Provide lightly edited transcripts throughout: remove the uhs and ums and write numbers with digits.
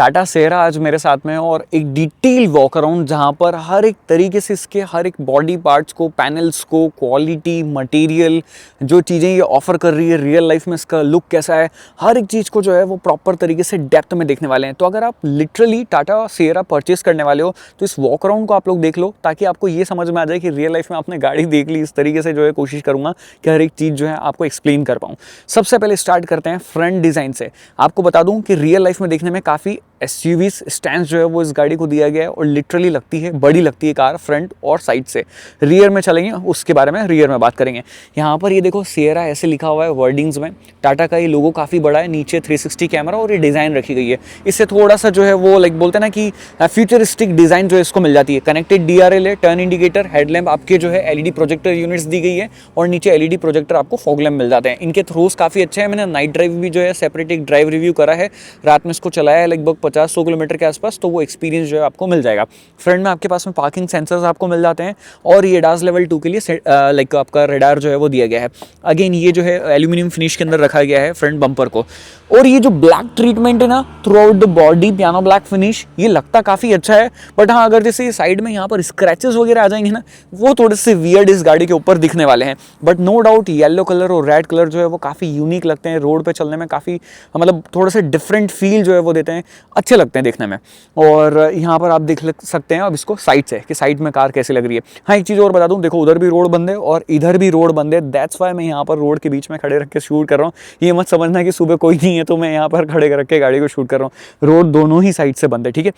टाटा सेरा आज मेरे साथ में है और एक डिटेल वॉक अराउंड जहाँ पर हर एक तरीके से इसके हर एक बॉडी पार्ट्स को, पैनल्स को, क्वालिटी, मटेरियल, जो चीज़ें ये ऑफर कर रही है रियल लाइफ में इसका लुक कैसा है, हर एक चीज़ को जो है वो प्रॉपर तरीके से डेप्थ में देखने वाले हैं। तो अगर आप लिटरली टाटा सेरा परचेस करने वाले हो तो इस वॉक अराउंड को आप लोग देख लो, ताकि आपको ये समझ में आ जाए कि रियल लाइफ में आपने गाड़ी देख ली। इस तरीके से जो है कोशिश करूँगा कि हर एक चीज़ जो है आपको एक्सप्लेन कर पाऊँ। सबसे पहले स्टार्ट करते हैं फ्रंट डिज़ाइन से। आपको बता दूँ कि रियल लाइफ में देखने में काफ़ी SUVs स्टैंड जो है वो इस गाड़ी को दिया गया है और लिटरली लगती है, बड़ी लगती है कार फ्रंट और साइड से। रियर में चलेंगे, उसके बारे में रियर में बात करेंगे। यहाँ पर ये देखो सिएरा ऐसे लिखा हुआ है वर्डिंग्स में। टाटा का ये लोगो काफ़ी बड़ा है, नीचे 360 कैमरा और ये डिज़ाइन रखी गई है। इससे थोड़ा सा जो है वो लाइक बोलते हैं ना कि फ्यूचरिस्टिक डिज़ाइन जो है इसको मिल जाती है। कनेक्टेड DRL है, टर्न इंडिकेटर, हेडलैम्प आपके जो है LED प्रोजेक्टर यूनिट्स दी गई है और नीचे LED प्रोजेक्टर आपको फॉग लैम्प मिल जाते हैं। इनके थ्रोस काफ़ी अच्छे हैं। मैंने नाइट ड्राइव भी जो है सेपरेट एक ड्राइव रिव्यू करा है, रात में इसको चलाया है लगभग 50-100 किलोमीटर के आसपास, तो वो एक्सपीरियंस जो है आपको मिल जाएगा। फ्रंट में आपके पास में पार्किंग सेंसर्स आपको मिल जाते हैं और ये ADAS लेवल 2 के लिए लाइक आपका रेडार जो है वो दिया गया है। अगेन ये जो है एल्यूमिनियम फिनिश के अंदर रखा गया है फ्रंट बम्पर को। और ये जो ब्लैक ट्रीटमेंट है ना through out the body, piano black finish, ये लगता काफ़ी अच्छा है। बट हाँ, अगर जैसे साइड में यहाँ पर स्क्रैचेस वगैरह आ जाएंगे ना, वो थोड़े से वियर्ड इस गाड़ी के ऊपर दिखने वाले हैं। But no doubt yellow colour और रेड कलर जो है वो काफ़ी यूनिक लगते हैं, रोड पे चलने में काफ़ी मतलब थोड़े से डिफरेंट फील जो है वो देते हैं, अच्छे लगते हैं देखने में। और यहाँ पर आप देख सकते हैं अब इसको साइड से कि साइड में कार कैसी लग रही है। हाँ, एक चीज़ और बता दूँ, देखो उधर भी रोड बंद है और इधर भी रोड बंद है। दैट्स वाई मैं यहाँ पर रोड के बीच में खड़े रख के शूट कर रहा हूँ। ये मत समझना कि सुबह कोई नहीं है तो मैं यहाँ पर खड़े रख के गाड़ी को शूट कर रहा हूँ। रोड दोनों ही साइड से बंद है, ठीक है।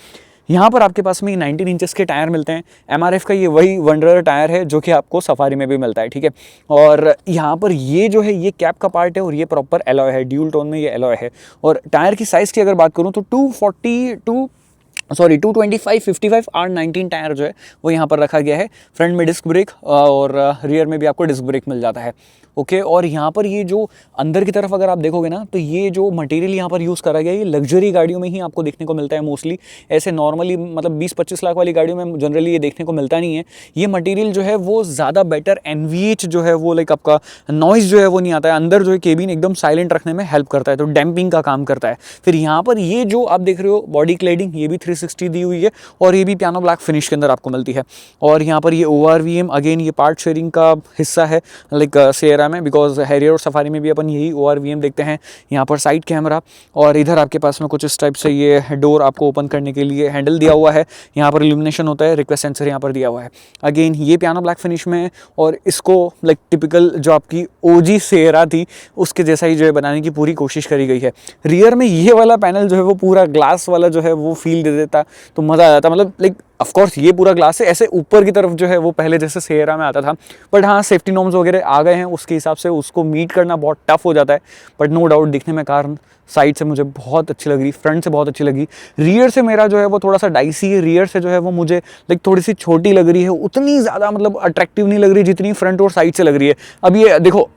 यहाँ पर आपके पास में 19 इंचेस के टायर मिलते हैं। MRF का ये वही वंडरर टायर है जो कि आपको सफारी में भी मिलता है, ठीक है। और यहाँ पर ये जो है ये कैप का पार्ट है और ये प्रॉपर एलॉय है, ड्यूल टोन में ये एलॉय है। और टायर की साइज़ की अगर बात करूँ तो 225/55 R19 टायर जो है वो यहाँ पर रखा गया है। फ्रंट में डिस्क ब्रेक और रियर में भी आपको डिस्क ब्रेक मिल जाता है, ओके। और यहाँ पर ये जो अंदर की तरफ अगर आप देखोगे ना तो ये जो मटेरियल यहाँ पर यूज़ करा गया है ये लग्जरी गाड़ियों में ही आपको देखने को मिलता है मोस्टली। ऐसे नॉर्मली मतलब 20-25 लाख वाली गाड़ियों में जनरली ये देखने को मिलता नहीं है। ये मटेरियल जो है वो ज़्यादा बेटर NVH जो है वो लाइक आपका नॉइज़ जो है वो नहीं आता है। अंदर जो है केबिन एकदम साइलेंट रखने में हेल्प करता है, तो डैम्पिंग का काम करता है। फिर यहाँ पर ये जो आप देख रहे हो बॉडी क्लेडिंग, ये भी 360 दी हुई है और ये भी पियानो ब्लैक फिनिश के अंदर आपको मिलती है। और यहाँ पर ये ORVM अगेन ये पार्ट शेयरिंग का हिस्सा है लाइक सिएरा में, बिकॉज हैरियर और सफारी में भी अपन यही ORVM देखते हैं। यहाँ पर साइड कैमरा और इधर आपके पास में कुछ इस टाइप से ये डोर आपको ओपन करने के लिए हैंडल दिया हुआ है। यहाँ पर इल्यूमिनेशन होता है, रिक्वेस्ट सेंसर यहाँ पर दिया हुआ है। अगेन ये पियानो ब्लैक फिनिश में है और इसको लाइक टिपिकल जो आपकी OG सिएरा थी उसके जैसा ही जो है बनाने की पूरी कोशिश करी गई है। रियर में ये वाला पैनल जो है वो पूरा ग्लास वाला जो है वो फील दे देता तो मज़ा आ जाता। मतलब लाइक ऑफकोर्स ये पूरा ग्लास है, ऐसे ऊपर की तरफ जो है वो पहले जैसे सिएरा में आता था। बट हाँ, सेफ्टी नॉर्म्स वगैरह आ गए हैं, उसके हिसाब से उसको मीट करना बहुत टफ हो जाता है। बट नो डाउट दिखने में कार साइड से मुझे बहुत अच्छी लग रही, फ्रंट से बहुत अच्छी लगी। रियर से मेरा जो है वो थोड़ा सा डाइसी है। रियर से जो है वो मुझे लाइक थोड़ी सी छोटी लग रही है, उतनी ज़्यादा मतलब अट्रैक्टिव नहीं लग रही जितनी फ्रंट और साइड से लग रही है। अब ये देखो,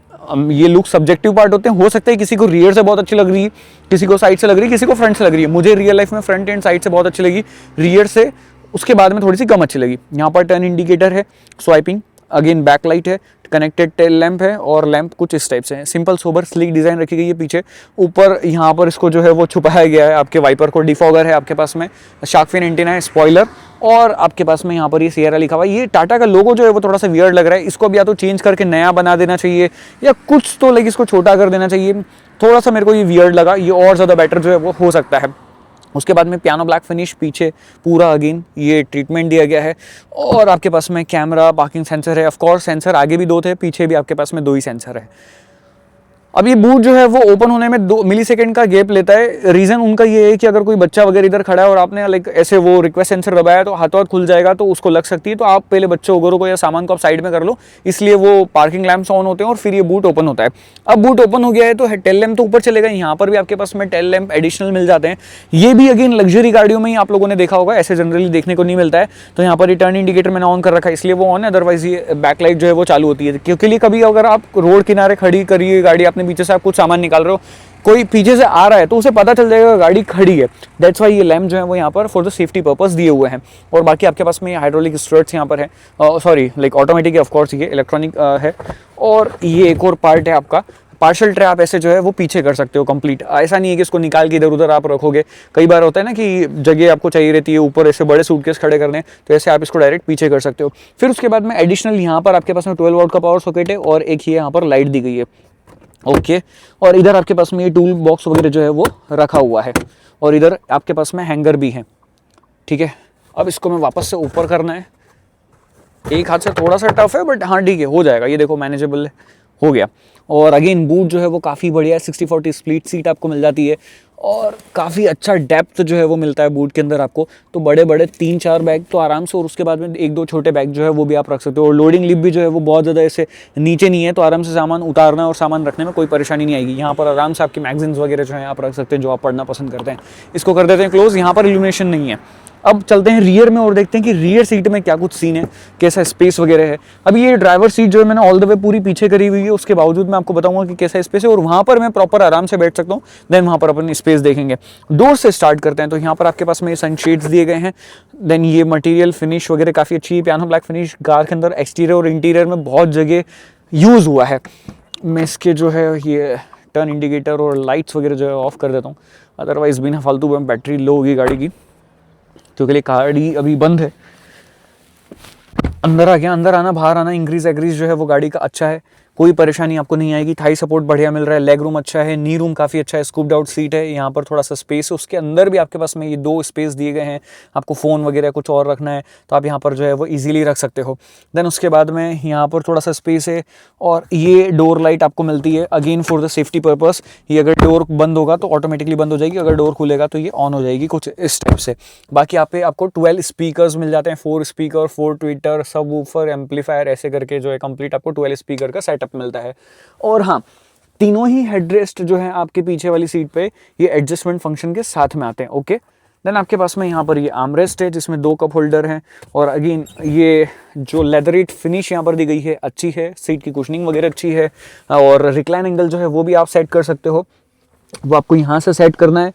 ये लुक सब्जेक्टिव पार्ट होते हैं। हो सकता है किसी को रियर से बहुत अच्छी लग रही है, किसी को साइड से लग रही है, किसी को फ्रंट से लग रही है। मुझे रियल लाइफ में फ्रंट एंड साइड से बहुत अच्छी लगी, रियर से उसके बाद में थोड़ी सी कम अच्छी लगी। यहाँ पर टर्न इंडिकेटर है, स्वाइपिंग, अगेन बैकलाइट है, कनेक्टेड टेल लैंप है और लैंप कुछ इस टाइप से है। सिंपल सोबर स्लीक डिज़ाइन रखी गई है पीछे। ऊपर यहाँ पर इसको जो है वो छुपाया गया है आपके वाइपर को। डिफॉगर है आपके पास में, शार्क फिन एंटीना है, स्पॉइलर और आपके पास में यहाँ पर ये सिएरा लिखा हुआ है। ये टाटा का लोगो जो है वो थोड़ा सा वियर्ड लग रहा है। इसको अब या तो चेंज करके नया बना देना चाहिए या कुछ तो लाइक इसको छोटा कर देना चाहिए। थोड़ा सा मेरे को ये वियर्ड लगा, ये और ज़्यादा बेटर जो है वो हो सकता है। उसके बाद में पियानो ब्लैक फिनिश, पीछे पूरा अगेन ये ट्रीटमेंट दिया गया है और आपके पास में कैमरा, पार्किंग सेंसर है। ऑफ कोर्स सेंसर आगे भी 2 थे, पीछे भी आपके पास में 2 ही सेंसर है। अब ये बूट जो है वो ओपन होने में 2 मिलीसेकंड का गैप लेता है। रीज़न उनका ये है कि अगर कोई बच्चा वगैरह इधर खड़ा है और आपने लाइक ऐसे वो रिक्वेस्ट सेंसर दबाया तो हाथों हाथ खुल जाएगा, तो उसको लग सकती है। तो आप पहले बच्चों वगैरह को या सामान को आप साइड में कर लो, इसलिए वो पार्किंग लैंप्स ऑन होते हैं और फिर ये बूट ओपन होता है। अब बूट ओपन हो गया है तो टेल लैंप तो ऊपर चलेगा। यहाँ पर भी आपके पास में टेल लैंप एडिशनल मिल जाते हैं। ये भी अगेन लग्जरी गाड़ियों में ही आप लोगों ने देखा होगा, ऐसे जनरली देखने को नहीं मिलता है। तो यहाँ पर ये टर्न इंडिकेटर मैंने ऑन कर रखा है इसलिए वो ऑन है, अदरवाइज ये बैकलाइट जो है वो चालू होती है। क्योंकि कभी अगर आप रोड किनारे खड़ी करिए गाड़ी, आपने पीछे से आप कुछ सामान निकाल रहे हो, कोई पीछे से आ रहा है तो उसे पता चल जाएगा गाड़ी खड़ी है। दैट्स वाई ये लैंप जो है वो यहाँ पर फॉर द सेफ्टी पर्पस दिए हुए हैं। और बाकी आपके पास में हाइड्रोलिक स्ट्रट्स यहाँ पर है, सॉरी लाइक ऑटोमेटिक है, ऑफ कोर्स ये इलेक्ट्रॉनिक है। और ये एक और पार्ट है आपका पार्शल ट्रे आप ऐसे जो है वो पीछे कर सकते हो कंप्लीट। ऐसा नहीं है कि इसको निकाल के इधर उधर आप रखोगे, कई बार होता है ना कि जगह आपको चाहिए रहती है ऊपर ऐसे बड़े सूटकेस खड़े करने, तो ऐसे आप इसको डायरेक्ट पीछे कर सकते हो। फिर उसके बाद में एडिशनल यहाँ पर आपके पास में 12 वोल्ट का पावर सॉकेट है और एक ही यहाँ पर लाइट दी गई है। ओके, और इधर आपके पास में ये टूल बॉक्स वगैरह जो है वो रखा हुआ है और इधर आपके पास में हैंगर भी है। ठीक है, अब इसको मैं वापस से ऊपर करना है, एक हाथ से थोड़ा सा टफ है बट हाँ ठीक है, हो जाएगा। ये देखो मैनेजेबल है, हो गया। और अगेन बूट जो है वो काफ़ी बढ़िया है, 60-40 स्प्लिट सीट आपको मिल जाती है और काफ़ी अच्छा डेप्थ जो है वो मिलता है बूट के अंदर आपको। तो बड़े बड़े 3-4 बैग तो आराम से, और उसके बाद में 1-2 छोटे बैग जो है वो भी आप रख सकते हो। और लोडिंग लिप भी जो है वो बहुत ज़्यादा ऐसे नीचे नहीं है, तो आराम से सामान उतारना और सामान रखने में कोई परेशानी नहीं आएगी। यहाँ पर आराम से आपकी मैगजीन्स वगैरह जो है आप रख सकते हैं, जो आप पढ़ना पसंद करते हैं। इसको कर देते हैं क्लोज, यहाँ पर इल्यूमिनेशन नहीं है। अब चलते हैं रियर में और देखते हैं कि रियर सीट में क्या कुछ सीन है, कैसा स्पेस वगैरह है। अभी ये ड्राइवर सीट जो है मैंने ऑल द वे पूरी पीछे करी हुई है, उसके बावजूद मैं आपको बताऊंगा कि कैसा स्पेस है और वहां पर मैं प्रॉपर आराम से बैठ सकता हूँ। देन वहां पर अपन स्पेस देखेंगे। डोर से स्टार्ट करते हैं, तो यहाँ पर आपके पास में सनशेड्स दिए गए हैं। देन ये मटीरियल फिनिश वगैरह काफ़ी अच्छी है, पियानो ब्लैक फिनिश। कार के अंदर एक्सटीरियर और इंटीरियर में बहुत जगह यूज़ हुआ है। मैं इसके जो है ये टर्न इंडिकेटर और लाइट्स वगैरह जो है ऑफ कर देता हूँ, अदरवाइज बिना फालतू में बैटरी लो होगी गाड़ी की, क्योंकि लिए गाड़ी अभी बंद है। अंदर आ गया, अंदर आना बाहर आना, इंक्रीज एग्रीज जो है वो गाड़ी का अच्छा है, कोई परेशानी आपको नहीं आएगी। थाई सपोर्ट बढ़िया मिल रहा है, लेग रूम अच्छा है, नी रूम काफ़ी अच्छा है, स्कूप्ड आउट सीट है, यहाँ पर थोड़ा सा स्पेस है। उसके अंदर भी आपके पास में ये 2 स्पेस दिए गए हैं, आपको फ़ोन वगैरह कुछ और रखना है तो आप यहाँ पर जो है वो इजीली रख सकते हो। देन उसके बाद में यहाँ पर थोड़ा सा स्पेस है और ये डोर लाइट आपको मिलती है again for the safety purpose. ये अगर डोर बंद होगा तो ऑटोमेटिकली बंद हो जाएगी, अगर डोर खुलेगा तो ये ऑन हो जाएगी, कुछ इस टाइप से। बाकी यहाँ पे आपको 12 स्पीकर्स मिल जाते हैं, 4 स्पीकर, 4 ट्विटर, सब वूफर, एम्पलीफायर, ऐसे करके जो है कंप्लीट आपको 12 स्पीकर का सेटअप मिलता है। और हाँ, तीनों ही हेडरेस्ट जो है आपके पीछे वाली सीट पे ये एडजस्टमेंट फंक्शन के साथ में आते हैं। ओके, देन आपके पास में यहाँ पर ये आर्मरेस्ट है जिसमें 2 कप होल्डर हैं और अगेन ये जो लेदरेट फिनिश यहाँ पर दी गई है अच्छी है, सीट की कुशनिंग वगैरह अच्छी है और रिक्लाइन एंगल जो है वो भी आप सेट कर सकते हो, वो आपको यहाँ से सेट करना है।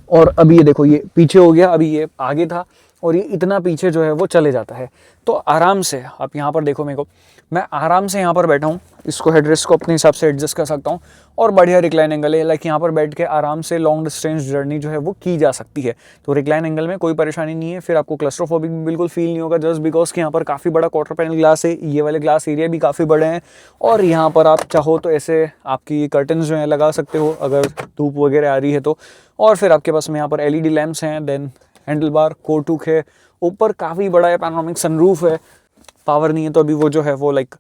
और अभी ये देखो ये पीछे हो गया, अभी ये आगे था और ये इतना पीछे जो है वो चले जाता है। तो आराम से आप यहाँ पर देखो, मेरे को मैं आराम से यहाँ पर बैठा हूँ, इसको हेडरेस्ट को अपने हिसाब से एडजस्ट कर सकता हूँ और बढ़िया रिक्लाइन एंगल है। लाइक यहाँ पर बैठ के आराम से लॉन्ग डिस्टेंस जर्नी जो है वो की जा सकती है, तो रिक्लाइन एंगल में कोई परेशानी नहीं है। फिर आपको क्लस्ट्रोफोबिक बिल्कुल फील नहीं होगा, जस्ट बिकॉज कि यहाँ पर काफ़ी बड़ा क्वार्टर पैनल ग्लास है, ये वाले ग्लास एरिया भी काफ़ी बड़े हैं और यहाँ पर आप चाहो तो ऐसे आपकी कर्टन्स जो है लगा सकते हो अगर धूप वगैरह आ रही है तो। और फिर आपके पास में यहाँ पर LED लैंप्स हैं, देन हैंडल बार कोटुक है, ऊपर काफ़ी बड़ा है, पैनोरामिक सनरूफ है। पावर नहीं है तो अभी वो जो है वो लाइक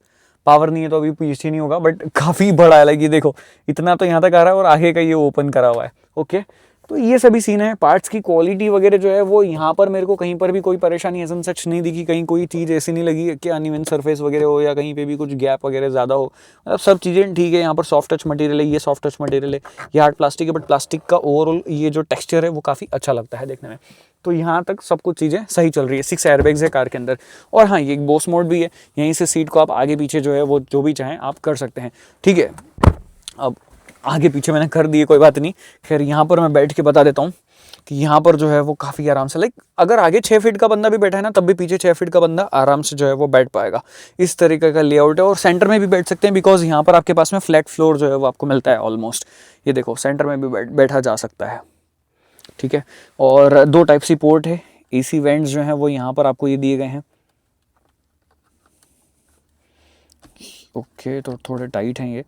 पावर नहीं है तो अभी पीछे नहीं होगा, बट काफ़ी बड़ा है। लाइक ये देखो इतना तो यहाँ तक आ रहा है और आगे का ये ओपन करा हुआ है। ओके, तो ये सभी सीन है। पार्ट्स की क्वालिटी वगैरह जो है वो यहाँ पर मेरे को कहीं पर भी कोई परेशानी ऐसा सच नहीं दिखी, कहीं कोई चीज़ ऐसी नहीं लगी कि अनइवन सरफेस वगैरह हो या कहीं पे भी कुछ गैप वगैरह ज़्यादा हो, मतलब सब चीज़ें ठीक है। यहाँ पर सॉफ्ट टच मटेरियल है, ये सॉफ्ट टच मटेरियल है, ये हार्ड प्लास्टिक है, बट प्लास्टिक का ओवरऑल ये जो टेक्सचर है वो काफ़ी अच्छा लगता है देखने में। तो यहाँ तक सब कुछ चीज़ें सही चल रही है। 6 एयरबैग्स है कार के अंदर और हाँ ये एक बोस मोड भी है, यहीं से सीट को आप आगे पीछे जो है वो जो भी चाहें आप कर सकते हैं। ठीक है, अब आगे पीछे मैंने कर दिए, कोई बात नहीं। खैर यहाँ पर मैं बैठ के बता देता हूँ कि यहाँ पर जो है वो काफ़ी आराम से, लाइक अगर आगे 6 फीट का बंदा भी बैठा है ना तब भी पीछे 6 फीट का बंदा आराम से जो है वो बैठ पाएगा। इस तरीके का लेआउट है और सेंटर में भी बैठ सकते हैं बिकॉज यहाँ पर आपके पास में फ्लैट फ्लोर जो है वो आपको मिलता है ऑलमोस्ट। ये देखो सेंटर में भी बैठा जा सकता है। ठीक है, और 2 टाइप सी पोर्ट है, AC वेंट्स जो हैं वो यहाँ पर आपको ये दिए गए हैं। ओके, तो थोड़े टाइट हैं ये,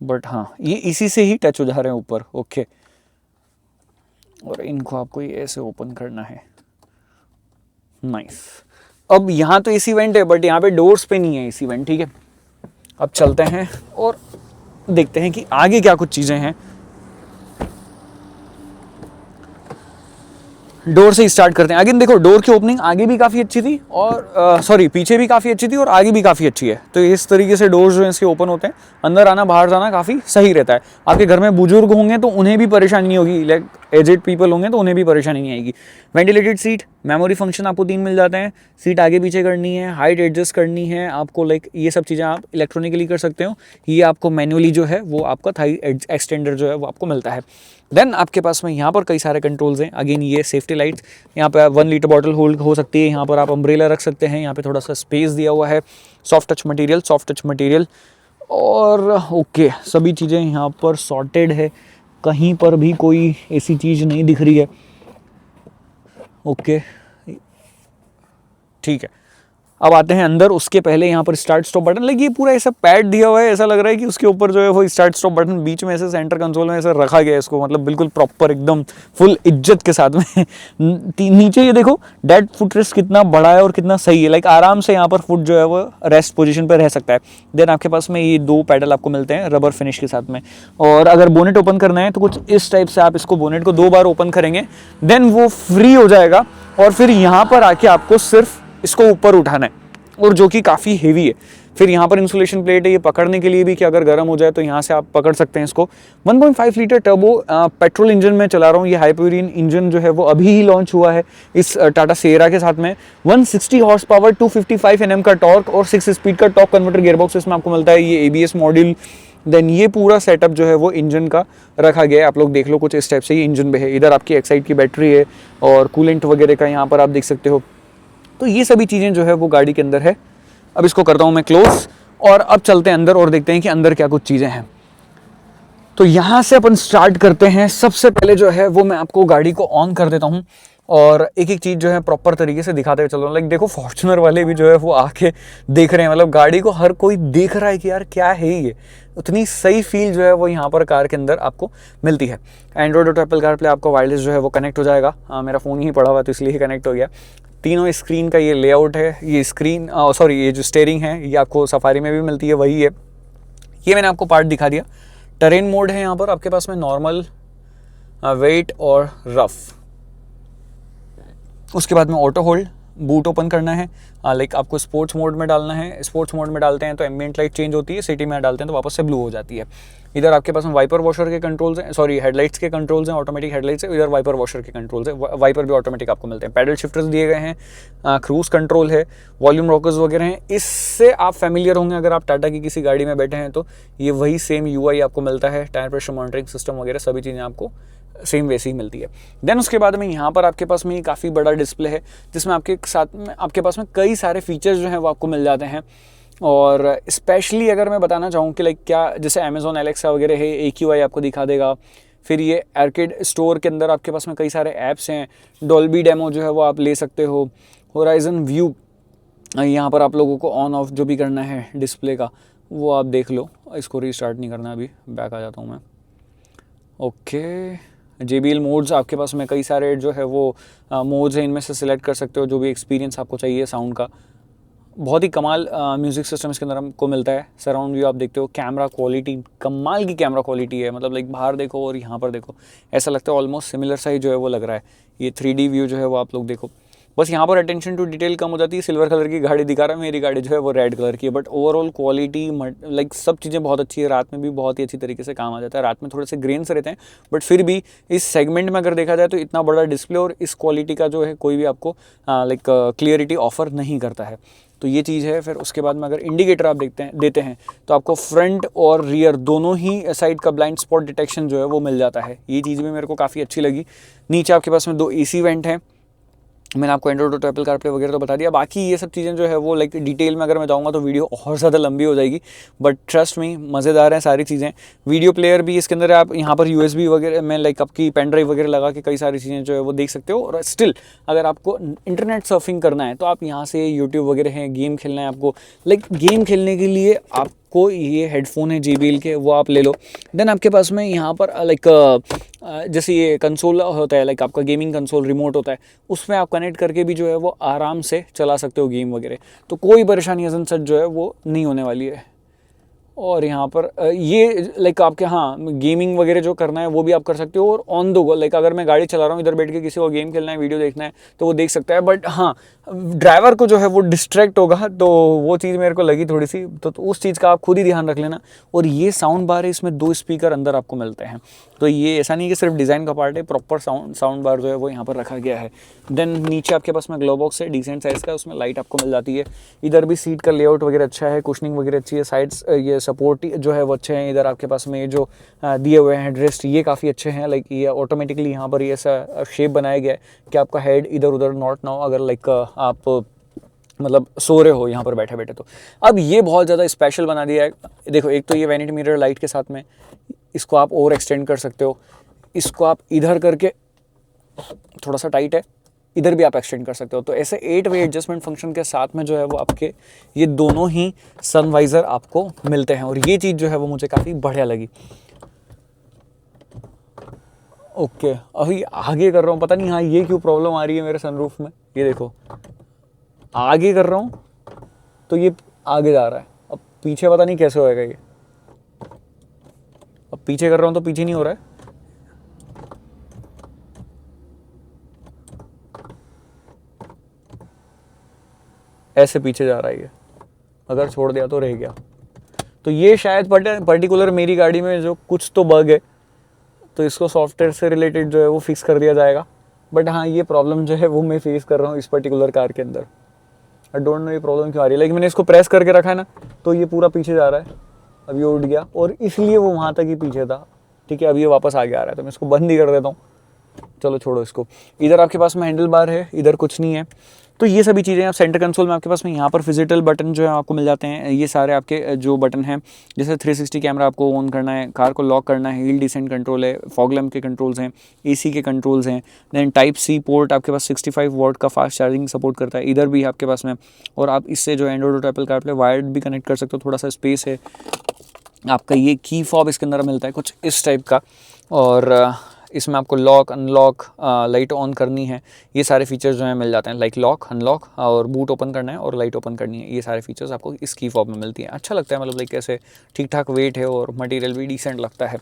बट हाँ ये इसी से ही टच हो जा रहे हैं ऊपर। ओके, और इनको आपको ये ऐसे ओपन करना है। नाइस। अब यहाँ तो AC वेंट है बट यहाँ पे डोर्स पे नहीं है AC वेंट। ठीक है, अब चलते हैं और देखते हैं कि आगे क्या कुछ चीज़ें हैं। डोर से स्टार्ट करते हैं। अगेन देखो डोर की ओपनिंग आगे भी काफ़ी अच्छी थी और सॉरी पीछे भी काफ़ी अच्छी थी और आगे भी काफ़ी अच्छी है। तो इस तरीके से डोर्स जो हैं इसके ओपन होते हैं, अंदर आना बाहर जाना काफ़ी सही रहता है। आपके घर में बुजुर्ग होंगे तो उन्हें भी परेशानी नहीं होगी, लाइक एजेड पीपल होंगे तो उन्हें भी परेशानी नहीं आएगी। वेंटिलेटेड सीट, मेमोरी फंक्शन आपको 3 मिल जाते हैं। सीट आगे पीछे करनी है, हाइट एडजस्ट करनी है आपको, लाइक ये सब चीज़ें आप इलेक्ट्रॉनिकली कर सकते हो। ये आपको मैनुअली जो है वो आपका थाई एक्सटेंडर जो है वो आपको मिलता है। देन आपके पास में यहाँ पर कई सारे कंट्रोल्स हैं। अगेन ये सेफ्टी लाइट्स, यहाँ पे 1 लीटर बॉटल होल्ड हो सकती है, यहाँ पर आप अम्ब्रेला रख सकते हैं, यहाँ पे थोड़ा सा स्पेस दिया हुआ है। सॉफ्ट टच मटेरियल और ओके, सभी चीज़ें यहाँ पर सॉर्टेड है, कहीं पर भी कोई ऐसी चीज़ नहीं दिख रही है। ओके ठीक है, अब आते हैं अंदर। उसके पहले यहाँ पर स्टार्ट स्टॉप बटन, लेकिन ये पूरा ऐसा पैड दिया हुआ है, ऐसा लग रहा है कि उसके ऊपर जो है वो स्टार्ट स्टॉप बटन बीच में ऐसे सेंटर कंसोल में ऐसे रखा गया है इसको, मतलब बिल्कुल प्रॉपर एकदम फुल इज्जत के साथ में। नीचे ये देखो डेड फुट रेस्ट कितना बड़ा है और कितना सही है, लाइक आराम से यहाँ पर फुट जो है वो रेस्ट पोजीशन पर रह सकता है। देन आपके पास में ये 2 पैडल आपको मिलते हैं रबर फिनिश के साथ में। और अगर बोनेट ओपन करना है तो कुछ इस टाइप से आप इसको बोनेट को 2 बार ओपन करेंगे, देन वो फ्री हो जाएगा और फिर यहाँ पर आके आपको सिर्फ इसको ऊपर उठाना है, और जो कि काफ़ी हेवी है। फिर यहाँ पर इंसुलेशन प्लेट है ये पकड़ने के लिए भी कि अगर गर्म हो जाए तो यहाँ से आप पकड़ सकते हैं इसको। 1.5 लीटर टर्बो पेट्रोल इंजन में चला रहा हूँ। ये हाइपरियन इंजन जो है वो अभी ही लॉन्च हुआ है इस टाटा सिएरा के साथ में। 160 हॉर्स पावर, 255 Nm का टॉर्क और 6 स्पीड का टॉप कन्वर्टर गियरबॉक्स इसमें आपको मिलता है। ये ABS मॉड्यूल, देन ये पूरा सेटअप जो है वो इंजन का रखा गया है। आप लोग देख लो कुछ इस टाइप से ये इंजन में है। इधर आपकी एक्साइड की बैटरी है और कूलेंट वगैरह का यहाँ पर आप देख सकते हो। तो ये सभी चीज़ें जो है वो गाड़ी के अंदर है। अब इसको करता हूँ मैं क्लोज, और अब चलते हैं अंदर और देखते हैं कि अंदर क्या कुछ चीज़ें हैं। तो यहाँ से अपन स्टार्ट करते हैं। सबसे पहले जो है वो मैं आपको गाड़ी को ऑन कर देता हूँ और एक एक चीज़ जो है प्रॉपर तरीके से दिखाते हुए चल रहा हूँ। लाइक देखो फॉर्च्यूनर वाले भी जो है वो आके देख रहे हैं, मतलब गाड़ी को हर कोई देख रहा है कि यार क्या है ये। उतनी सही फील जो है वो यहाँ पर कार के अंदर आपको मिलती है। एंड्रॉइड और एप्पल कारप्ले आपको वायरलेस जो है वो कनेक्ट हो जाएगा। मेरा फ़ोन ही पड़ा हुआ तो इसलिए कनेक्ट हो गया। तीनों स्क्रीन का ये लेआउट है। ये स्क्रीन सॉरी ये जो स्टेयरिंग है ये आपको सफारी में भी मिलती है, वही है। ये मैंने आपको पार्ट दिखा दिया। टेरेन मोड है यहाँ पर आपके पास में, नॉर्मल, वेट और रफ। उसके बाद में ऑटो होल्ड, बूट ओपन करना है, लाइक आपको स्पोर्ट्स मोड में डालना है। स्पोर्ट्स मोड में डालते हैं तो एम्बिएंट लाइट चेंज होती है, सिटी में डालते हैं तो वापस से ब्लू हो जाती है। इधर आपके पास में वाइपर वॉशर के कंट्रोल्स हैं, सॉरी हेडलाइट्स के कंट्रोल्स हैं, ऑटोमेटिक हेडलाइट्स है। इधर वाइपर वॉशर के कंट्रोल्स है, वाइपर भी ऑटोमेटिक आपको मिलते हैं। पैडल शिफ्टर्स दिए गए हैं, क्रूज कंट्रोल है, वॉल्यूम रॉकर्स वगैरह हैं। इससे आप फैमिलियर होंगे अगर आप टाटा की किसी गाड़ी में बैठे हैं तो। ये वही सेम UI आपको मिलता है। टायर प्रेशर मॉनिटरिंग सिस्टम वगैरह सभी चीज़ें आपको सेम वैसे ही मिलती है। देन उसके बाद में यहाँ पर आपके पास में काफ़ी बड़ा डिस्प्ले है जिसमें आपके साथ में आपके पास में कई सारे फीचर्स जो हैं वो आपको मिल जाते हैं। और स्पेशली अगर मैं बताना चाहूँ कि लाइक क्या, जैसे अमेजोन एलेक्सा वगैरह है, AQI आपको दिखा देगा। फिर ये आर्केड स्टोर के अंदर आपके पास में कई सारे ऐप्स हैं। डॉल्बी डेमो जो है वो आप ले सकते हो। होराइजन व्यू, यहाँ पर आप लोगों को ऑन ऑफ जो भी करना है डिस्प्ले का वो आप देख लो। इसको रीस्टार्ट नहीं करना, अभी बैक आ जाता हूँ मैं। ओके, JBL मोड्स आपके पास में कई सारे जो है वो मोड्स हैं, इनमें से सिलेक्ट कर सकते हो जो भी एक्सपीरियंस आपको चाहिए साउंड का। बहुत ही कमाल म्यूज़िक सिस्टम इसके अंदर हमको मिलता है। सराउंड व्यू आप देखते हो, कैमरा क्वालिटी कमाल की कैमरा क्वालिटी है, मतलब लाइक बाहर देखो और यहाँ पर देखो ऐसा लगता है ऑलमोस्ट सिमिलर सा ही जो है वो लग रहा है। ये 3D व्यू जो है वो आप लोग देखो। बस यहाँ पर अटेंशन टू डिटेल कम हो जाती है। सिल्वर कलर की गाड़ी दिखा रहा है, मेरी गाड़ी जो है वो रेड कलर की है, बट ओवरऑल क्वालिटी लाइक सब चीज़ें बहुत अच्छी है। रात में भी बहुत ही अच्छी तरीके से काम आ जाता है। रात में थोड़े से ग्रेन्स रहते हैं बट फिर भी इस सेगमेंट में अगर देखा जाए तो इतना बड़ा डिस्प्ले और इस क्वालिटी का जो है कोई भी आपको लाइक क्लियरिटी ऑफर नहीं करता है। तो ये चीज़ है। फिर उसके बाद में अगर इंडिकेटर आप देते हैं तो आपको फ्रंट और रियर दोनों ही साइड का ब्लाइंड स्पॉट डिटेक्शन जो है वो मिल जाता है। ये चीज़ भी मेरे को काफ़ी अच्छी लगी। नीचे आपके पास में 2 AC वेंट हैं। मैंने आपको एंड्रॉइड और एप्पल कारप्ले वगैरह तो बता दिया। बाकी ये सब चीज़ें जो है वो लाइक डिटेल में अगर मैं जाऊँगा तो वीडियो और ज़्यादा लंबी हो जाएगी, बट ट्रस्ट मी मज़ेदार है सारी चीज़ें। वीडियो प्लेयर भी इसके अंदर है, आप यहाँ पर USB वगैरह में लाइक आपकी पेन ड्राइव वगैरह लगा के कई सारी चीज़ें जो है वो देख सकते हो। और स्टिल अगर आपको इंटरनेट सर्फिंग करना है तो आप यहाँ से यूट्यूब वगैरह है, गेम खेलना है आपको, लाइक गेम खेलने के लिए आपको ये हेडफोन है JBL के, वो आप ले लो। देन आपके पास में यहाँ पर लाइक जैसे ये कंसोल होता है, लाइक आपका गेमिंग कंसोल रिमोट होता है, उसमें आप कनेक्ट करके भी जो है वो आराम से चला सकते हो गेम वगैरह। तो कोई परेशानी असन सच जो है वो नहीं होने वाली है। और यहाँ पर ये लाइक आपके गेमिंग वगैरह जो करना है वो भी आप कर सकते हो। और ऑन द गो लाइक अगर मैं गाड़ी चला रहा हूँ, इधर बैठ के किसी को गेम खेलना है, वीडियो देखना है तो वो देख सकता है। बट ड्राइवर को जो है वो डिस्ट्रैक्ट होगा, तो वो चीज़ मेरे को लगी थोड़ी सी, तो उस चीज़ का आप खुद ही ध्यान रख लेना। और ये साउंड बार है, इसमें 2 स्पीकर अंदर आपको मिलते हैं। तो ये ऐसा नहीं कि सिर्फ डिज़ाइन का पार्ट है, प्रॉपर साउंड बार जो है वो यहाँ पर रखा गया है। देन नीचे आपके पास में ग्लो बॉक्स है, डिसेंट साइज़ का, उसमें लाइट आपको मिल जाती है। इधर भी सीट का लेआउट वगैरह अच्छा है, कुशनिंग वगैरह अच्छी है, साइड्स ये सपोर्ट जो है वो अच्छे हैं। इधर आपके पास में जो दिए हुए हैं हेडरेस्ट ये काफ़ी अच्छे हैं। लाइक ये ऑटोमेटिकली यहाँ पर ये ऐसा शेप बनाया गया है कि आपका हेड इधर उधर नॉट ना हो। अगर लाइक आप मतलब सो रहे हो यहाँ पर बैठे बैठे। तो अब ये बहुत ज़्यादा स्पेशल बना दिया है। देखो एक तो ये वैनिटी मिरर लाइट के साथ में, इसको आप और एक्सटेंड कर सकते हो, इसको आप इधर करके, थोड़ा सा टाइट है, इधर भी आप एक्सटेंड कर सकते हो। तो ऐसे 8 वे एडजस्टमेंट फंक्शन के साथ में जो है वो आपके ये दोनों ही सन वाइज़र आपको मिलते हैं, और ये चीज़ जो है वो मुझे काफ़ी बढ़िया लगी। ओके अभी आगे कर रहा हूँ, पता नहीं हाँ ये क्यों प्रॉब्लम आ रही है मेरे सनरूफ में। ये देखो आगे कर रहा हूँ तो ये आगे जा रहा है, अब पीछे पता नहीं कैसे होएगा ये। अब पीछे कर रहा हूँ तो पीछे नहीं हो रहा है। ऐसे पीछे जा रहा है ये, अगर छोड़ दिया तो रह गया। तो ये शायद पर्टिकुलर मेरी गाड़ी में जो कुछ तो बग है, तो इसको सॉफ्टवेयर से रिलेटेड जो है वो फिक्स कर दिया जाएगा। बट हाँ ये प्रॉब्लम जो है वो मैं फेस कर रहा हूँ इस पर्टिकुलर कार के अंदर। आई डोंट नो ये प्रॉब्लम क्यों आ रही है, लेकिन मैंने इसको प्रेस करके रखा है ना, तो ये पूरा पीछे जा रहा है। अब ये उठ गया और इसलिए वो वहाँ तक ही पीछे था। ठीक है अब ये वापस आगे आ रहा है, तो मैं इसको बंद ही कर देता हूँ। चलो छोड़ो इसको। इधर आपके पास में हैंडल बार है, इधर कुछ नहीं है। तो ये सभी चीज़ें आप सेंटर कंसोल में आपके पास में यहाँ पर फिजिटल बटन जो है आपको मिल जाते हैं। ये सारे आपके जो बटन हैं, जैसे 360 कैमरा आपको ऑन करना है, कार को लॉक करना है, हिल डिसेंट कंट्रोल है, फॉग लैम्प के कंट्रोल्स हैं, एसी के कंट्रोल्स हैं। देन टाइप सी पोर्ट आपके पास 65 वॉट का फास्ट चार्जिंग सपोर्ट करता है, इधर भी आपके पास में। और आप इससे जो Android auto Apple CarPlay wired भी कनेक्ट कर सकते हो, थोड़ा सा स्पेस है आपका। ये की फॉब इसके अंदर मिलता है कुछ इस टाइप का, और इसमें आपको लॉक अनलॉक, लाइट ऑन करनी है, ये सारे फीचर्स जो हैं मिल जाते हैं। लाइक लॉक अनलॉक और बूट ओपन करना है और लाइट ओपन करनी है, ये सारे फीचर्स आपको इस की फॉब में मिलती हैं। अच्छा लगता है, मतलब लाइक कैसे ठीक ठाक वेट है और मटेरियल भी डिसेंट लगता है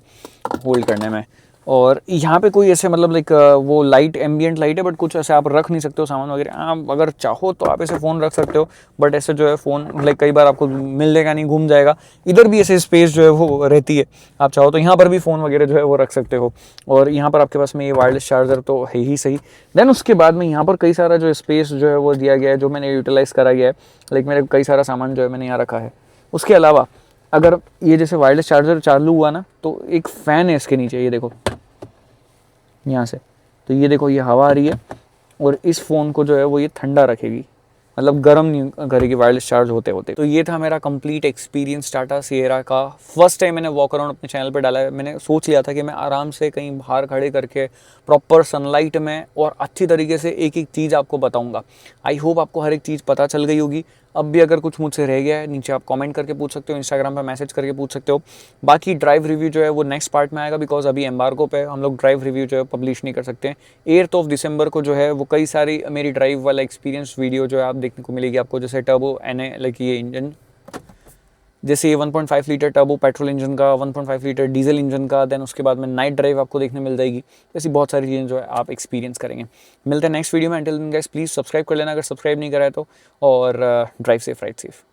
होल्ड करने में। और यहाँ पे कोई ऐसे मतलब लाइक वो लाइट एम्बियंट लाइट है, बट कुछ ऐसे आप रख नहीं सकते हो सामान वगैरह। आप अगर चाहो तो आप ऐसे फ़ोन रख सकते हो, बट ऐसे जो है फ़ोन लाइक कई बार आपको मिलेगा नहीं, घूम जाएगा। इधर भी ऐसे स्पेस जो है वो रहती है, आप चाहो तो यहाँ पर भी फ़ोन वगैरह जो है वो रख सकते हो। और यहाँ पर आपके पास में ये वायरलेस चार्जर तो है ही सही। देन उसके बाद में यहाँ पर कई सारा जो स्पेस जो है वो दिया गया है, जो मैंने यूटिलाइज़ करा गया है। लाइक मेरे कई सारा सामान जो है मैंने यहाँ रखा है। उसके अलावा अगर ये जैसे वायरलेस चार्जर चालू हुआ ना, तो एक फ़ैन है इसके नीचे, ये देखो यहाँ से। तो ये देखो ये हवा आ रही है और इस फ़ोन को जो है वो ये ठंडा रखेगी, मतलब गर्म नहीं करेगी वायरलेस चार्ज होते होते। तो ये था मेरा कंप्लीट एक्सपीरियंस टाटा सिएरा का। फर्स्ट टाइम मैंने वॉक अराउंड अपने चैनल पे डाला है। मैंने सोच लिया था कि मैं आराम से कहीं बाहर खड़े करके प्रॉपर सनलाइट में और अच्छी तरीके से एक एक चीज़ आपको बताऊंगा। आई होप आपको हर एक चीज़ पता चल गई होगी। अब भी अगर कुछ मुझसे रह गया है, नीचे आप कमेंट करके पूछ सकते हो, इंस्टाग्राम पे मैसेज करके पूछ सकते हो। बाकी ड्राइव रिव्यू जो है वो नेक्स्ट पार्ट में आएगा, बिकॉज अभी एम्बार्गो पे हम लोग ड्राइव रिव्यू जो है पब्लिश नहीं कर सकते। 8 दिसंबर को जो है वो कई सारी मेरी ड्राइव वाला एक्सपीरियंस वीडियो जो है आप देखने को मिलेगी आपको। जैसे टर्बो एनए लाइक ये इंजन, जैसे ये 1.5 लीटर टर्बो पेट्रोल इंजन का, 1.5 लीटर डीजल इंजन का। देन उसके बाद में नाइट ड्राइव आपको देखने मिल जाएगी। ऐसी बहुत सारी चीज़ें जो है आप एक्सपीरियंस करेंगे। मिलते हैं नेक्स्ट वीडियो में। Until then guys please subscribe कर लेना अगर सब्सक्राइब नहीं करा है तो, और ड्राइव सेफ राइड सेफ।